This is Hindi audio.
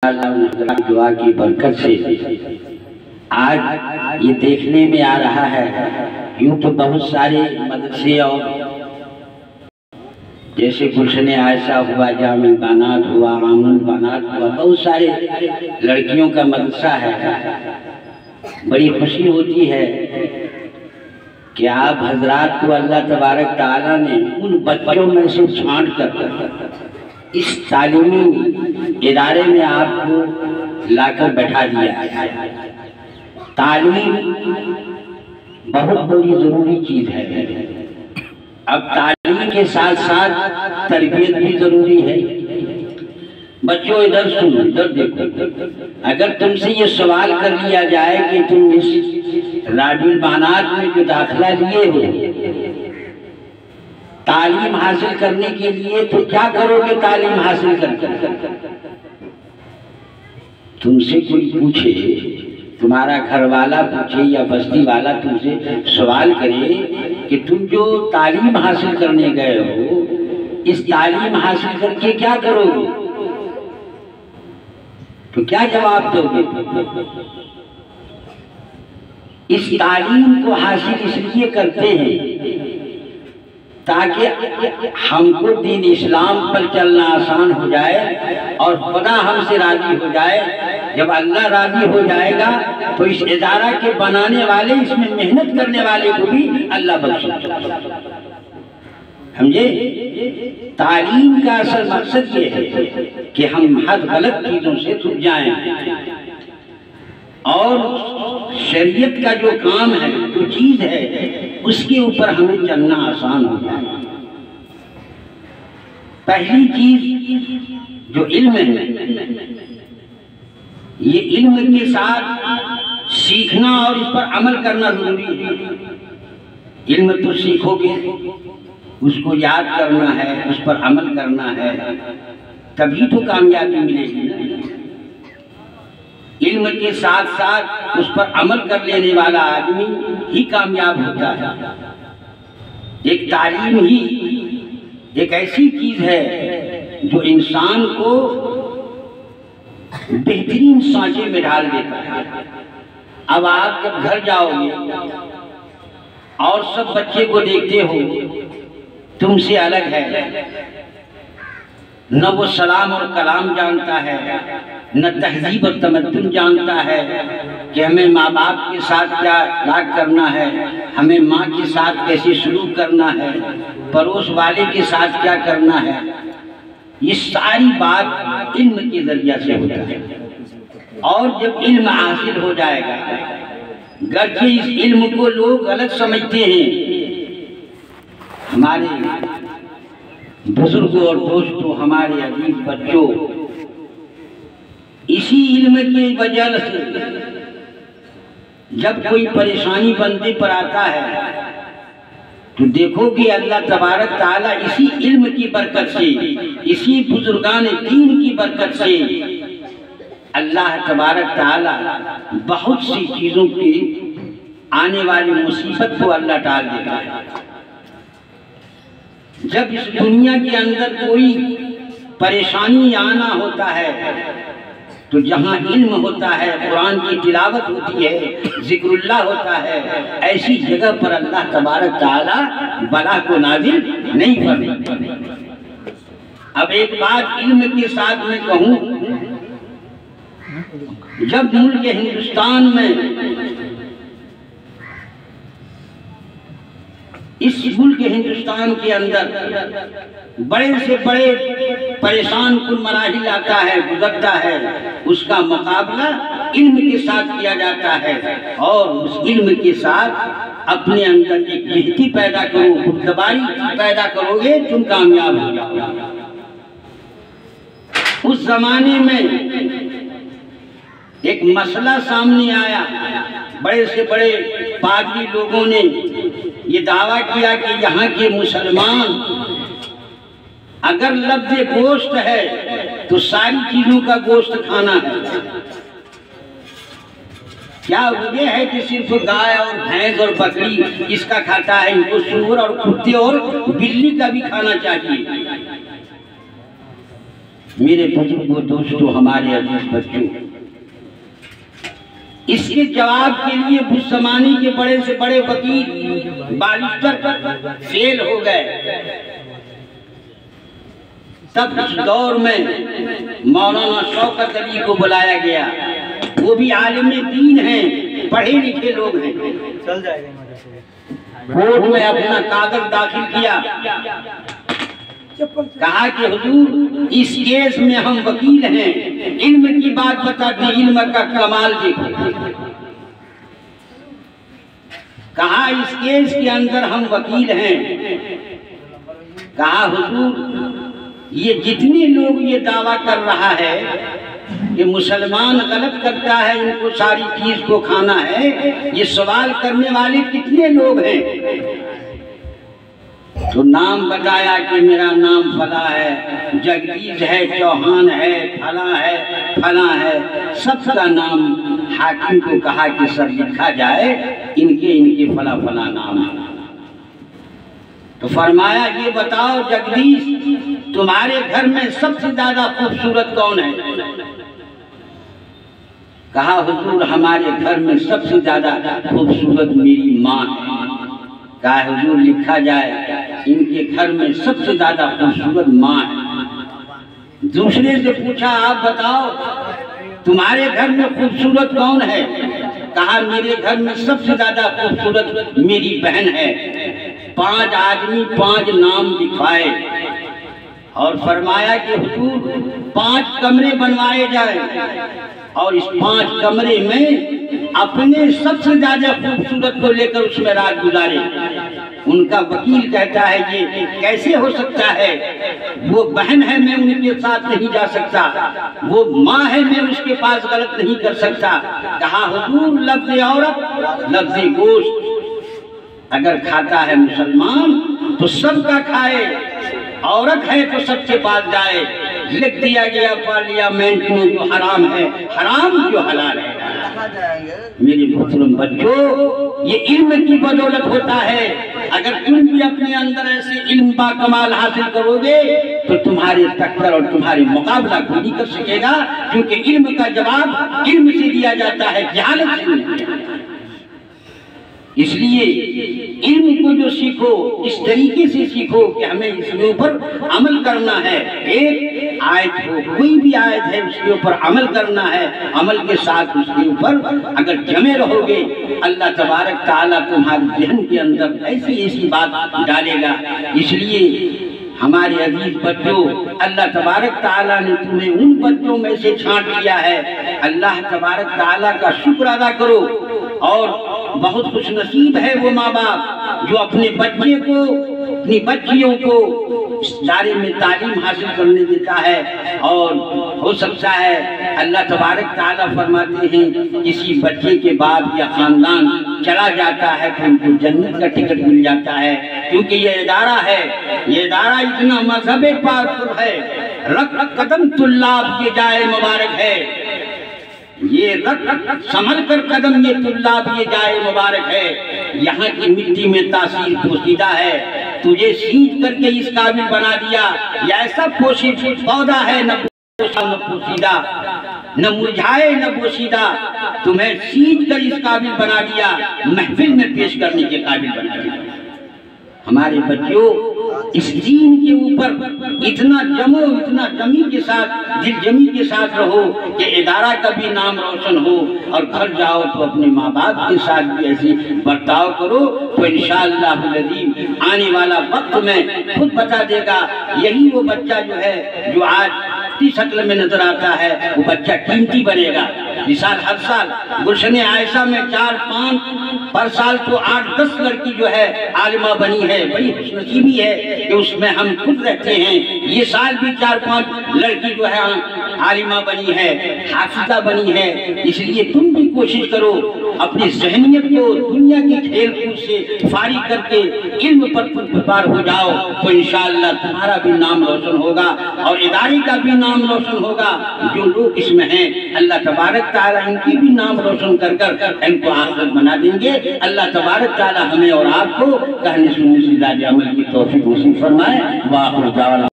दुआ की बरकत से आज ये देखने में आ रहा है। यूं तो बहुत सारे मदरसे और जैसे गुलशन आयशा हुआ, जामी बानात हुआ, आमन बानात हुआ, बहुत सारे लड़कियों का मदरसा है। बड़ी खुशी होती है कि आप हजरात को अल्लाह तबारक ताला ने उन बच्चों में से छांट कर इस तालीमी इदारे में आपको लाकर बैठा दिया। तालीम बहुत बड़ी जरूरी चीज है। अब तालीम के साथ साथ तरबियत भी जरूरी है। बच्चों इधर सुनो, इधर देखो। अगर तुमसे ये सवाल कर लिया जाए कि तुम इस राबिल बानात में जो दाखिला लिए हो तालीम हासिल करने के लिए, तो क्या करोगे तालीम हासिल करके? तुमसे कोई पूछे, तुम्हारा घर वाला पूछे या बस्ती वाला तुमसे सवाल करे कि तुम जो तालीम हासिल करने गए हो, इस तालीम हासिल करके क्या करोगे, तो क्या जवाब दोगे? इस तालीम को हासिल इसलिए करते हैं ताकि हमको दीन इस्लाम पर चलना आसान हो जाए और खुदा हमसे राजी हो जाए। जब अल्लाह राजी हो जाएगा तो इस इदारा के बनाने वाले, इसमें मेहनत करने वाले को भी अल्लाह बख्शेगा। समझे? तालीम का असल मकसद ये है कि हम हर गलत चीजों से छूट जाएं और शरीयत का जो काम है, जो चीज है, उसके ऊपर हमें चलना आसान हो जाए। पहली चीज जो इल्म है, ये इल्म के साथ सीखना और इस पर अमल करना जरूरी है। इल्म तो सीखोगे, उसको याद करना है, उस पर अमल करना है, तभी तो कामयाबी मिलेगी ना। इल्म के साथ साथ उस पर अमल कर लेने वाला आदमी ही कामयाब होता है। एक तालीम ही एक ऐसी चीज है जो इंसान को बेहतरीन सांचे में ढाल देता है। अब आप जब घर जाओगे और सब बच्चे को देखते हो, तुमसे अलग है, न वो सलाम और कलाम जानता है, न तहजीब और तमद्दुन जानता है कि हमें माँ बाप के साथ क्या राग करना है, हमें माँ के साथ कैसे सलूक करना है, पड़ोस वाले के साथ क्या करना है। ये सारी बात इल्म के जरिया से होता है। और जब इल्म हासिल हो जाएगा, गर्चे इस इल्म को लोग गलत समझते हैं, हमारे बुजुर्गों और दोस्तों, हमारे अजीज बच्चों, इसी इल्म की वजह से जब कोई परेशानी बंदे पर आता है तो देखो कि अल्लाह तबारक ताला इसी इल्म की बरकत से, इसी बुजुर्गान दीन की बरकत से अल्लाह तबारक ताला बहुत सी चीजों की आने वाली मुसीबत को अल्लाह टाल देता है। जब इस दुनिया के अंदर कोई परेशानी आना होता है तो जहाँ इल्म होता है, कुरान की तिलावत होती है, जिक्रुल्लाह होता है, ऐसी जगह पर अल्लाह तबारक ताला बला को नाजिल नहीं करता। अब एक बात इल्म के साथ में कहूँ, जब मुल्क हिंदुस्तान में, इस मुल्क हिंदुस्तान के अंदर बड़े से बड़े परेशान कुल मराहिल आता है, गुजरता है, उसका मुकाबला इल्म के साथ किया जाता है और उस इल्म के साथ अपने अंदर एक जिहदी पैदा करो, खुदबारी पैदा करोगे, तुम कामयाब हो जाओगे। उस जमाने में एक मसला सामने आया, बड़े से बड़े पादरी लोगों ने ये दावा किया कि यहाँ के मुसलमान अगर लफ्ज़ गोश्त है तो सारी चीजों का गोश्त खाना है। क्या वजह है कि सिर्फ गाय और भैंस और बकरी इसका खाता है? इनको सूअर और कुत्ते और बिल्ली का भी खाना चाहिए। मेरे बुजुर्गों, दोस्तों, हमारे अजीज बच्चों, इसके जवाब के लिए उस जमाने के बड़े से बड़े वकील बारिस्टर फेल हो गए। तब उस दौर में मौलाना शौकत अली को बुलाया गया। वो भी आलिम दीन हैं, पढ़े लिखे लोग हैं। चल जाएगा। कोर्ट में अपना कागज दाखिल किया, कहा कि हुजूर, इस केस में हम वकील हैं, इल्म की बात बताते, इल्म का कमाल देखो। कहा इस केस के अंदर हम वकील हैं। कहा हुजूर, ये जितने लोग ये दावा कर रहा है कि मुसलमान गलत करता है, इनको सारी चीज को खाना है, ये सवाल करने वाले कितने लोग हैं? तो नाम बताया कि मेरा नाम फला है, जगदीश है, चौहान है, फला है। सबका नाम हाकिम को कहा कि सब लिखा जाए, इनके फला फला नाम है। तो फरमाया, ये बताओ जगदीश, तुम्हारे घर में सबसे ज्यादा खूबसूरत कौन है? कहा हुजूर, हमारे घर में सबसे ज्यादा खूबसूरत मेरी माँ है। कहा हुजूर, लिखा जाए, इनके घर में सबसे ज्यादा खूबसूरत माँ है। दूसरे से पूछा, आप बताओ तुम्हारे घर में खूबसूरत कौन है? कहा मेरे घर में सबसे ज्यादा खूबसूरत मेरी बहन है। 5 आदमी 5 नाम लिखवाए और फरमाया कि हुजूर 5 कमरे बनवाए जाए और इस 5 कमरे में अपने सबसे ज्यादा खूबसूरत को लेकर उसमें रात गुजारे। उनका वकील कहता है, ये कैसे हो सकता है? वो बहन है, मैं उनके साथ नहीं जा सकता। वो माँ है, मैं उसके पास गलत नहीं कर सकता। कहा हुजूर, लफ्ज़ औरत, लफ्ज़ गोश्त अगर खाता है मुसलमान तो सबका खाए, औरत है तो सबके पास जाए। लिख दिया गया पार्लियामेंट में, जो हराम है हराम, जो हलाल है। मेरे मुस्लिम बच्चों, ये इल्म की बदौलत होता है। अगर तुम भी अपने अंदर ऐसे इल्म का कमाल हासिल करोगे तो तुम्हारे टक्कर और तुम्हारी मुकाबला कोई नहीं कर सकेगा, क्योंकि इल्म का जवाब इल्म से दिया जाता है, जहालत से नहीं। इसलिए इल्म को जो सीखो, इस तरीके से सीखो कि हमें इसके ऊपर अमल करना है। एक आयत हो, कोई भी आयत है, उसके ऊपर अमल करना है। अमल के साथ उसके ऊपर अगर जमे रहोगे, अल्लाह तबारक ताला तुम्हारे जहन के अंदर ऐसी ऐसी बात डालेगा। इसलिए हमारे अजीज बच्चों, अल्लाह तबारक ताला ने तुम्हें उन बच्चों में से छांट लिया है। अल्लाह तबारक ताला का शुक्र अदा करो। और बहुत खुशनसीब है वो माँ बाप जो अपने बच्चे को, अपनी बच्चियों को इस दायरे में तालीम हासिल करने देता है। और हो सकता है अल्लाह तबारक ताला फरमाते हैं, किसी बच्चे के बाप या खानदान चला जाता है तो उनको जन्नत का टिकट मिल जाता है, क्योंकि ये इदारा है, ये इदारा इतना मजहब पाक है। रक कदम तुल्लाब ये जाए मुबारक है, ये रक संभल कर कदम ये तुल्लाब ये जाए मुबारक है। यहाँ की मिट्टी में तासीर पोशीदा है, तुझे सींच करके इस काबिल बना दिया। ये ऐसा पोशीदा पौधा है, न पोशीदा, न मुरझाए न पोशीदा, तुम्हें सींच कर इस काबिल बना दिया, महफिल में पेश करने के काबिल बना दिया। हमारे बच्चों, इस दीन के ऊपर इतना जमो, इतना जमी के साथ, दिल जमी के साथ रहो कि इदारा का भी नाम रोशन हो। और घर जाओ तो अपने माँ बाप के साथ भी ऐसी बर्ताव करो, तो इंशाअल्लाह अज़ीम आने वाला वक्त में खुद बता देगा। यही वो बच्चा जो है, जो आज शक्ल में नजर आता है, वो बच्चा कीमती बनेगा। मिसाल हर साल गुलशने आयशा में 4-5 पर साल तो 8-10 लड़की जो है आलिमा बनी है। बड़ी खुशनसीबी है कि उसमें हम खुद रहते हैं। ये साल भी 4-5 लड़की जो है आलिमा बनी है, हाफिजा बनी है। इसलिए तुम भी कोशिश करो अपनी ज़हनियत को दुनिया की खेल कूद से फारिग करके इल्म पर पुरस्कार हो जाओ, तो इंशाअल्लाह तुम्हारा भी नाम रोशन होगा और इदारे का भी नाम रोशन होगा। जो लोग इसमें हैं, अल्लाह तबारक ताला इनकी भी नाम रोशन कर कर इनको आखिरत बना देंगे। अल्लाह तबारक ताला हमें और आपको कहने सुनने से ज़्यादा अमल की तौफीक नसीब फरमाए। वाह।